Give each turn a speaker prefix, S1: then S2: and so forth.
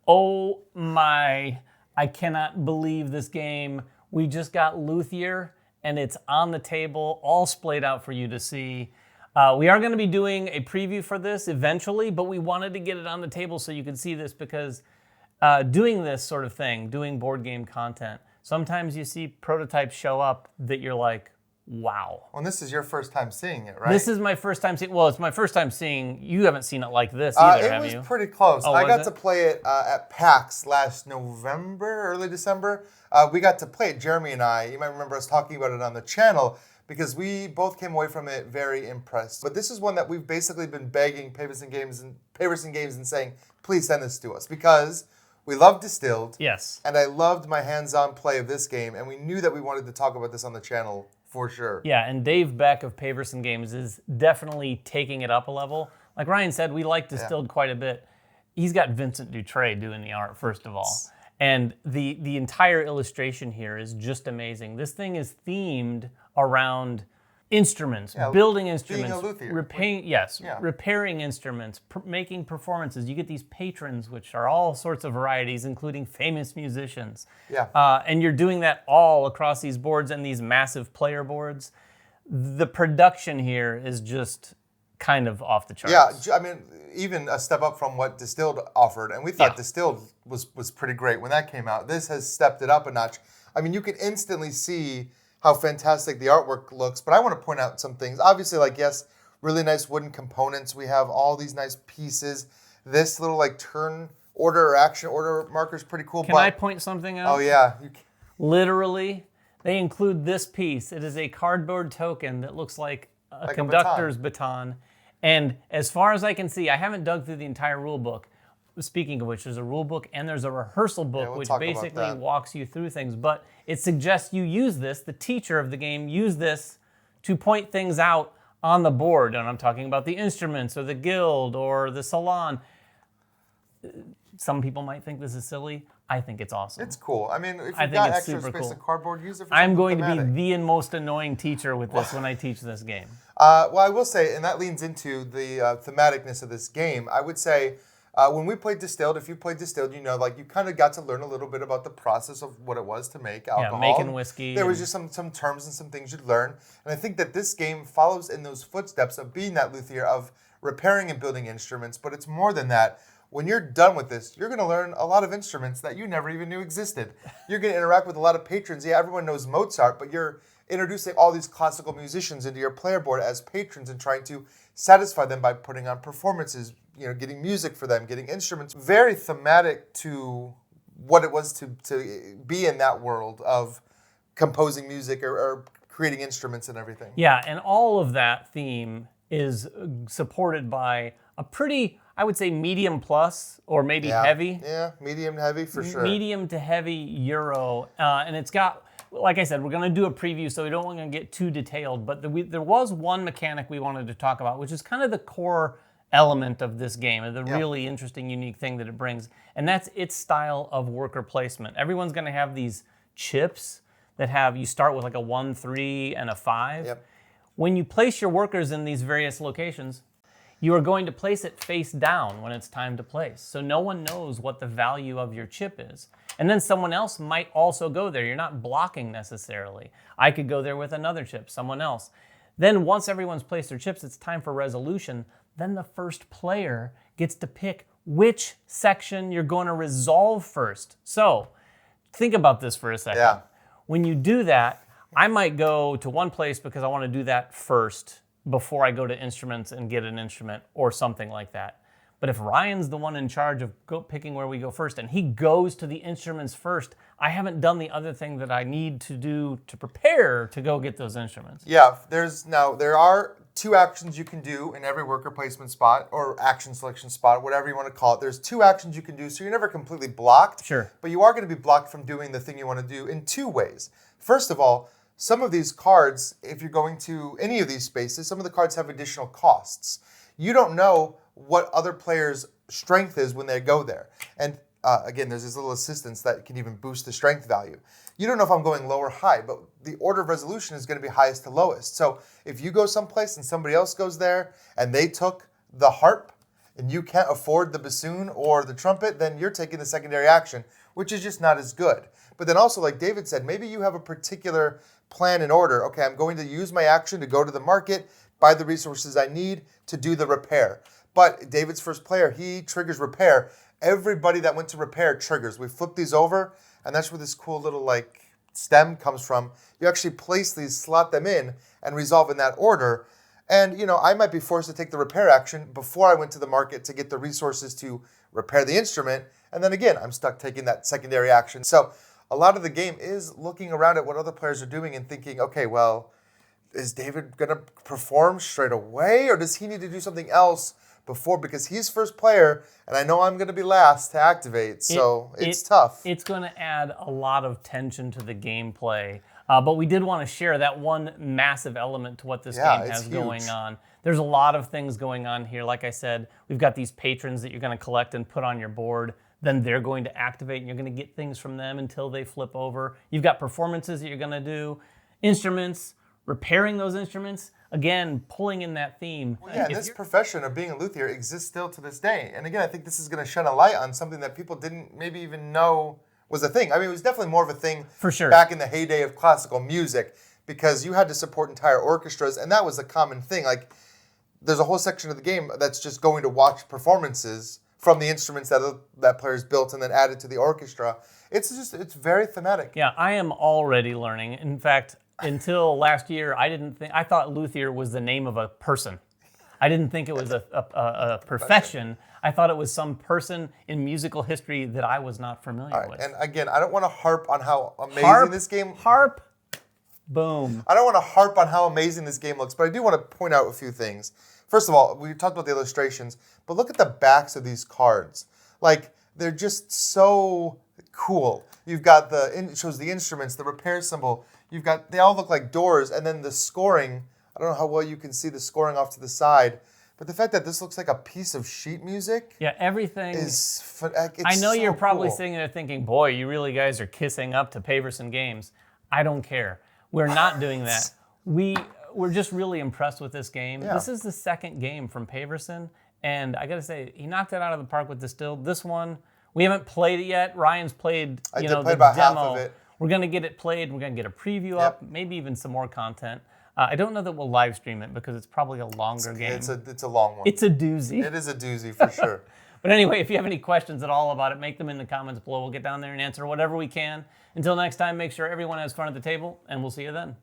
S1: Oh my, I cannot believe this game. We just got Luthier, and it's on the table, all splayed out for you to see. We are going to be doing a preview for this eventually, but we wanted to get it on the table so you could see this because doing this sort of thing, doing board game content, sometimes you see prototypes show up that you're like, wow.
S2: Well, this is your first time seeing it, right?
S1: This is my first time seeing. Well, it's my first time seeing. You haven't seen it like this either, have you?
S2: It was pretty close.
S1: Oh,
S2: I got
S1: was
S2: to
S1: it?
S2: play it at PAX last November, early December. We got to play it, Jeremy and I. You might remember us talking about it on the channel because we both came away from it very impressed. But this is one that we've basically been begging Paverson Games and saying, please send this to us because we love Distilled.
S1: Yes.
S2: And I loved my hands-on play of this game, and we knew that we wanted to talk about this on the channel. For sure.
S1: Yeah, and Dave Beck of Paverson Games is definitely taking it up a level. Like Ryan said, we like Distilled quite a bit. He's got Vincent Dutray doing the art, first of all. And the entire illustration here is just amazing. This thing is themed around instruments, building instruments,
S2: being a luthier.
S1: repairing instruments, making performances. You get these patrons, which are all sorts of varieties, including famous musicians.
S2: Yeah.
S1: And you're doing that all across these boards and these massive player boards. The production here is just kind of off the charts.
S2: Yeah, I mean, even a step up from what Distilled offered. And we thought Distilled was pretty great when that came out. This has stepped it up a notch. I mean, you can instantly see how fantastic the artwork looks, but I want to point out some things. Obviously, like, yes, really nice wooden components. We have all these nice pieces. This little, like, turn order or action order marker is pretty cool.
S1: Can I point something out?
S2: Oh, yeah.
S1: Literally, they include this piece. It is a cardboard token that looks like a conductor's baton. And as far as I can see, I haven't dug through the entire rule book. Speaking of which, there's a rule book and there's a rehearsal book, which basically walks you through things. But it suggests you use this, the teacher of the game, use this to point things out on the board. And I'm talking about the instruments or the guild or the salon. Some people might think this is silly. I think it's awesome.
S2: It's cool. I mean, if you've got extra space in cardboard, use it for something
S1: I'm going
S2: thematic.
S1: to be the most annoying teacher with this when I teach this game.
S2: Well, I will say, and that leans into the thematicness of this game, I would say, when we played Distilled, if you played Distilled, you know, like you kind of got to learn a little bit about the process of what it was to make alcohol.
S1: Yeah, making whiskey.
S2: There was just some terms and some things you'd learn. And I think that this game follows in those footsteps of being that luthier, of repairing and building instruments. But it's more than that. When you're done with this, you're going to learn a lot of instruments that you never even knew existed. You're going to interact with a lot of patrons. Yeah, everyone knows Mozart, but you're introducing all these classical musicians into your player board as patrons and trying to satisfy them by putting on performances, you know, getting music for them, getting instruments. Very thematic to what it was to be in that world of composing music or creating instruments and everything.
S1: Yeah, and all of that theme is supported by a pretty, I would say, medium plus or maybe heavy.
S2: Yeah, medium heavy for sure.
S1: Medium to heavy Euro. And it's got, like I said, we're going to do a preview, so we don't want to get too detailed. But there was one mechanic we wanted to talk about, which is kind of the core element of this game, and the really interesting, unique thing that it brings. And that's its style of worker placement. Everyone's going to have these chips that have, you start with like a 1, 3, and a 5.
S2: Yep.
S1: When you place your workers in these various locations, you are going to place it face down when it's time to place. So no one knows what the value of your chip is. And then someone else might also go there. You're not blocking necessarily. I could go there with another chip, someone else. Then once everyone's placed their chips, it's time for resolution. Then the first player gets to pick which section you're going to resolve first. So think about this for a second.
S2: Yeah.
S1: When you do that, I might go to one place because I want to do that first before I go to instruments and get an instrument or something like that. But if Ryan's the one in charge of picking where we go first and he goes to the instruments first, I haven't done the other thing that I need to do to prepare to go get those instruments.
S2: Yeah, there are 2 actions you can do in every worker placement spot or action selection spot, whatever you want to call it. There's 2 actions you can do, so you're never completely blocked.
S1: Sure.
S2: But you are going to be blocked from doing the thing you want to do in 2 ways. First of all, some of these cards, if you're going to any of these spaces, some of the cards have additional costs. You don't know what other players' strength is when they go there. And again, there's this little assistance that can even boost the strength value. You don't know if I'm going low or high, but the order of resolution is going to be highest to lowest. So if you go someplace and somebody else goes there and they took the harp, and you can't afford the bassoon or the trumpet, then you're taking the secondary action, which is just not as good. But then also, like David said, maybe you have a particular plan in order. Okay, I'm going to use my action to go to the market, buy the resources I need to do the repair. But David's first player, he triggers repair. Everybody that went to repair triggers. We flip these over, and that's where this cool little like stem comes from. You actually place these, slot them in, and resolve in that order. And, you know, I might be forced to take the repair action before I went to the market to get the resources to repair the instrument. And then again, I'm stuck taking that secondary action. So a lot of the game is looking around at what other players are doing and thinking, okay, well, is David going to perform straight away, or does he need to do something else before? Because he's first player, and I know I'm going to be last to activate, so it's tough.
S1: It's going to add a lot of tension to the gameplay. But we did want to share that one massive element to what this game has going on. There's a lot of things going on here. Like I said, we've got these patrons that you're going to collect and put on your board. Then they're going to activate, and you're going to get things from them until they flip over. You've got performances that you're going to do, instruments, repairing those instruments. Again, pulling in that theme.
S2: Well, yeah, this profession of being a luthier exists still to this day. And again, I think this is going to shine a light on something that people didn't maybe even know was a thing. I mean, it was definitely more of a thing
S1: for sure
S2: back in the heyday of classical music, because you had to support entire orchestras, and that was a common thing. Like, there's a whole section of the game that's just going to watch performances from the instruments that players built and then added to the orchestra. It's very thematic.
S1: Yeah, I am already learning. In fact, until last year, I thought luthier was the name of a person. I didn't think it was a profession. I thought it was some person in musical history that I was not familiar with.
S2: And again, I don't want to harp on how amazing this game.
S1: Harp. Boom.
S2: I don't want to harp on how amazing this game looks, but I do want to point out a few things. First of all, we talked about the illustrations, but look at the backs of these cards. Like, they're just so cool. You've got it shows the instruments, the repair symbol. They all look like doors, and then the scoring. I don't know how well you can see the scoring off to the side, but the fact that this looks like a piece of sheet music.
S1: Yeah, everything
S2: is.
S1: I know you're probably
S2: cool.
S1: sitting there thinking, boy, you really guys are kissing up to Paverson Games. I don't care. We're not doing that. We're just really impressed with this game. Yeah. This is the second game from Paverson, and I got to say, he knocked it out of the park with Distilled. This one, we haven't played it yet. Ryan's played,
S2: the
S1: about
S2: demo. Half of it.
S1: We're going to get it played. We're going to get a preview up, maybe even some more content. I don't know that we'll live stream it because it's probably a longer game.
S2: It's a long one.
S1: It's a doozy.
S2: It is a doozy for sure.
S1: But anyway, if you have any questions at all about it, make them in the comments below. We'll get down there and answer whatever we can. Until next time, make sure everyone has fun at the table, and we'll see you then.